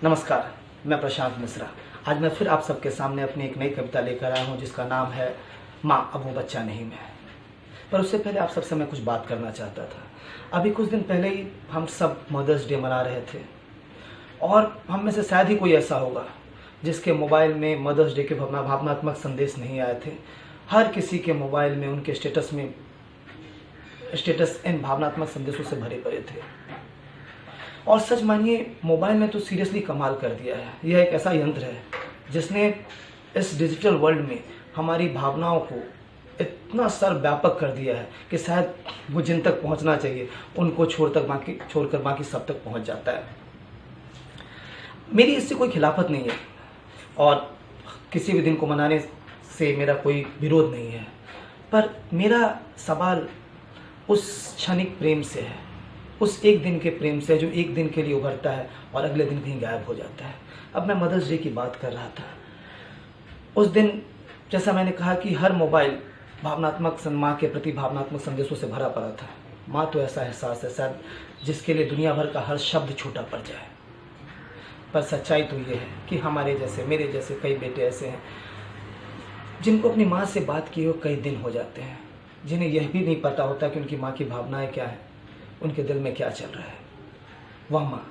नमस्कार, मैं प्रशांत मिश्रा। आज मैं फिर आप सबके सामने अपनी एक नई कविता लेकर आया हूँ जिसका नाम है माँ अब वो बच्चा नहीं मैं। पर उससे पहले आप सबसे मैं कुछ बात करना चाहता था। अभी कुछ दिन पहले ही हम सब मदर्स डे मना रहे थे और हम में से शायद ही कोई ऐसा होगा जिसके मोबाइल में मदर्स डे के भावनात्मक संदेश नहीं आए थे। हर किसी के मोबाइल में उनके स्टेटस इन भावनात्मक संदेशों से भरे पड़े थे। और सच मानिए, मोबाइल ने तो सीरियसली कमाल कर दिया है। यह एक ऐसा यंत्र है जिसने इस डिजिटल वर्ल्ड में हमारी भावनाओं को इतना सर्वव्यापक कर दिया है कि शायद वो जिन तक पहुंचना चाहिए उनको छोड़कर बाकी सब तक पहुंच जाता है। मेरी इससे कोई खिलाफत नहीं है और किसी भी दिन को मनाने से मेरा कोई विरोध नहीं है, पर मेरा सवाल उस क्षणिक प्रेम से है, उस एक दिन के प्रेम से जो एक दिन के लिए उभरता है और अगले दिन कहीं गायब हो जाता है। अब मैं मदर्स डे की बात कर रहा था। उस दिन जैसा मैंने कहा कि हर मोबाइल माँ के प्रति भावनात्मक संदेशों से भरा पड़ा था। माँ तो ऐसा एहसास है शायद जिसके लिए दुनिया भर का हर शब्द छोटा पड़ जाए। पर सच्चाई तो ये है कि हमारे जैसे, मेरे जैसे कई बेटे ऐसे हैं जिनको अपनी माँ से बात किए हुए कई दिन हो जाते हैं, जिन्हें यह भी नहीं पता होता कि उनकी माँ की भावनाएं क्या है, उनके दिल में क्या चल रहा है। वह माँ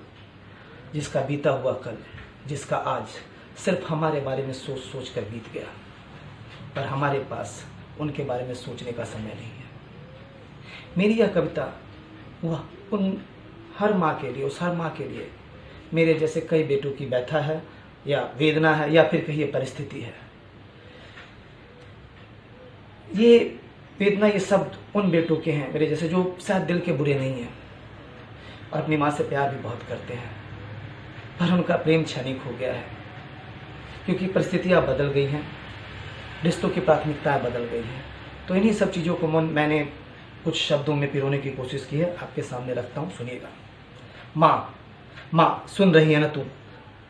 जिसका बीता हुआ कल, जिसका आज सिर्फ हमारे बारे में सोच सोच कर बीत गया, पर हमारे पास उनके बारे में सोचने का समय नहीं है। मेरी यह कविता वह उन हर माँ के लिए, उस हर माँ के लिए मेरे जैसे कई बेटों की व्यथा है या वेदना है या फिर कहिए परिस्थिति है। ये वेदना, ये शब्द उन बेटों के हैं मेरे जैसे जो शायद दिल के बुरे नहीं हैं और अपनी माँ से प्यार भी बहुत करते हैं, पर उनका प्रेम क्षणिक हो गया है क्योंकि परिस्थितियाँ बदल गई हैं, रिश्तों की प्राथमिकताएं बदल गई हैं। तो इन्हीं सब चीज़ों को मैंने कुछ शब्दों में पिरोने की कोशिश की है, आपके सामने रखता हूँ, सुनिएगा। माँ सुन रही है ना तू,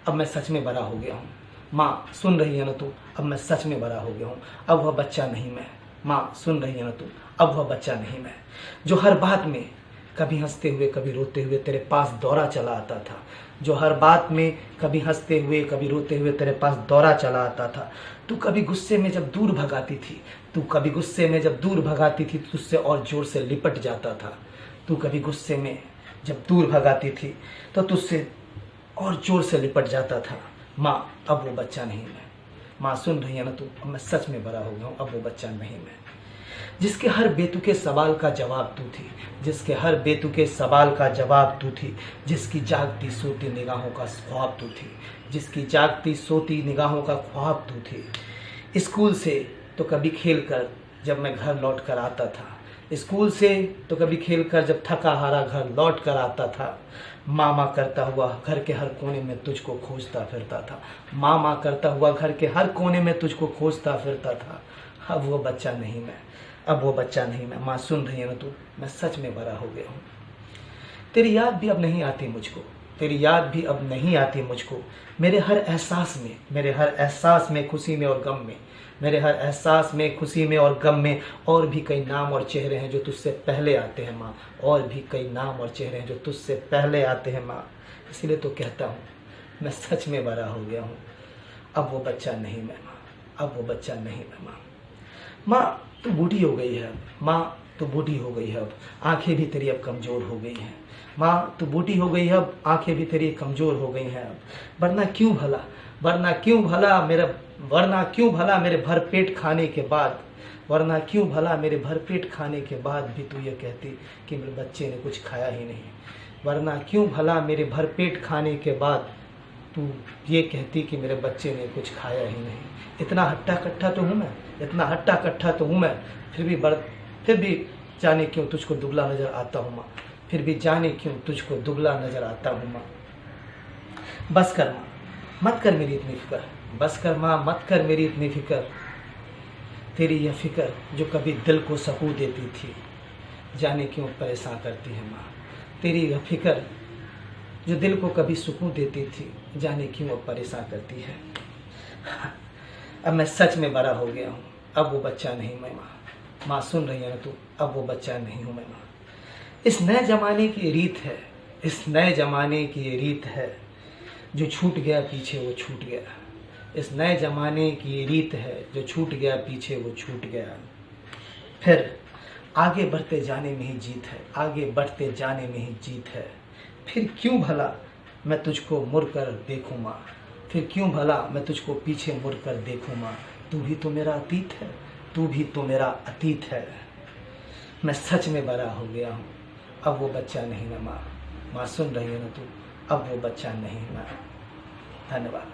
अब मैं सच में बड़ा हो गया हूँ। माँ सुन रही है ना तू, अब मैं सच में बड़ा हो गया हूँ। अब वह बच्चा नहीं मैं। माँ सुन रही है ना तू, अब वह बच्चा नहीं मैं, जो हर बात में कभी हंसते हुए कभी रोते हुए तेरे पास दौड़ा चला आता था। जो हर बात में कभी हंसते हुए कभी रोते हुए तेरे पास दौड़ा चला आता था। तू कभी गुस्से में जब दूर भगाती थी, तुझसे और जोर से लिपट जाता था। तू कभी गुस्से में जब दूर भगाती थी तो तुझसे और जोर से लिपट जाता था। माँ अब वो बच्चा नहीं मैं। माँ सुन रही है ना तू, अब मैं सच में बड़ा हो गया हूँ, अब वो बच्चा नहीं मैं। जिसके हर बेतुके सवाल का जवाब तू थी, जिसके हर बेतुके सवाल का जवाब तू थी, जिसकी जागती सोती निगाहों का ख्वाब तू थी, जिसकी जागती सोती निगाहों का ख्वाब तू थी। स्कूल से तो कभी खेल कर जब मैं घर लौट कर आता था, स्कूल से तो कभी खेल कर जब थका हारा घर लौट कर आता था। माँ करता हुआ घर के हर कोने में तुझको खोजता फिरता था। माँ करता हुआ घर के हर कोने में तुझको खोजता फिरता था। अब वो बच्चा नहीं मैं, अब वो बच्चा नहीं मैं। माँ सुन रही है ना तू, मैं सच में बड़ा हो गया हूँ। तेरी याद भी अब नहीं आती मुझको, तेरी याद भी अब नहीं आती मुझको। मेरे हर एहसास में खुशी में और गम में, मेरे हर एहसास में खुशी में और गम में और भी कई नाम और चेहरे हैं जो तुझसे पहले आते हैं माँ, और भी कई नाम और चेहरे हैं जो तुझसे पहले आते हैं माँ। इसीलिए तो कहता हूँ मैं सच में बड़ा हो गया हूँ, अब वो बच्चा नहीं मैं माँ, अब वो बच्चा नहीं मैं माँ। माँ तू बूढ़ी हो गई है, माँ तू बूढ़ी हो गई है, अब आंखें भी तेरी अब कमज़ोर हो गई हैं। माँ तू बूढ़ी हो गई है, अब आंखें भी तेरी कमज़ोर हो गई हैं। अब वरना क्यों भला मेरे भर पेट खाने के बाद, वरना क्यों भला मेरे भर पेट खाने के बाद भी तू ये कहती कि मेरे बच्चे ने कुछ खाया ही नहीं। वरना क्यों भला मेरे भर पेट खाने के बाद तू ये कहती कि मेरे बच्चे ने कुछ खाया ही नहीं। इतना हट्टा कट्ठा तो हूँ मैं, इतना हट्टा कट्ठा तो हूँ मैं, फिर भी जाने क्यों तुझको दुबला नज़र आता हूँ माँ, फिर भी जाने क्यों तुझको दुबला नज़र आता हूँ माँ। बस कर माँ, मत कर मेरी इतनी फिक्र, बस कर माँ, मत कर मेरी इतनी फिक्र। तेरी यह फिक्र जो कभी दिल को सुकून देती थी, जाने क्यों परेशान करती है माँ। तेरी यह फिक्र जो दिल को कभी सुकून देती थी, जाने क्यों अब परेशान करती है। अब मैं सच में बड़ा हो गया हूँ, अब वो बच्चा नहीं मैं माँ। माँ सुन रही है ना तू, अब वो बच्चा नहीं हूँ मैं माँ। इस नए ज़माने की रीत है, इस नए ज़माने की ये रीत है, जो छूट गया पीछे वो छूट गया। इस नए ज़माने की ये रीत है, जो छूट गया पीछे वो छूट गया। फिर आगे बढ़ते जाने में ही जीत है, आगे बढ़ते जाने में ही जीत है। फिर क्यों भला मैं तुझको मुड़ कर देखूँ माँ, फिर क्यों भला मैं तुझको पीछे मुड़ कर देखूँ माँ। तू भी तो मेरा अतीत है, तू भी तो मेरा अतीत है। मैं सच में बड़ा हो गया हूँ, अब वो बच्चा नहीं ना माँ। माँ सुन रही है ना तू, अब वो बच्चा नहीं ना। धन्यवाद।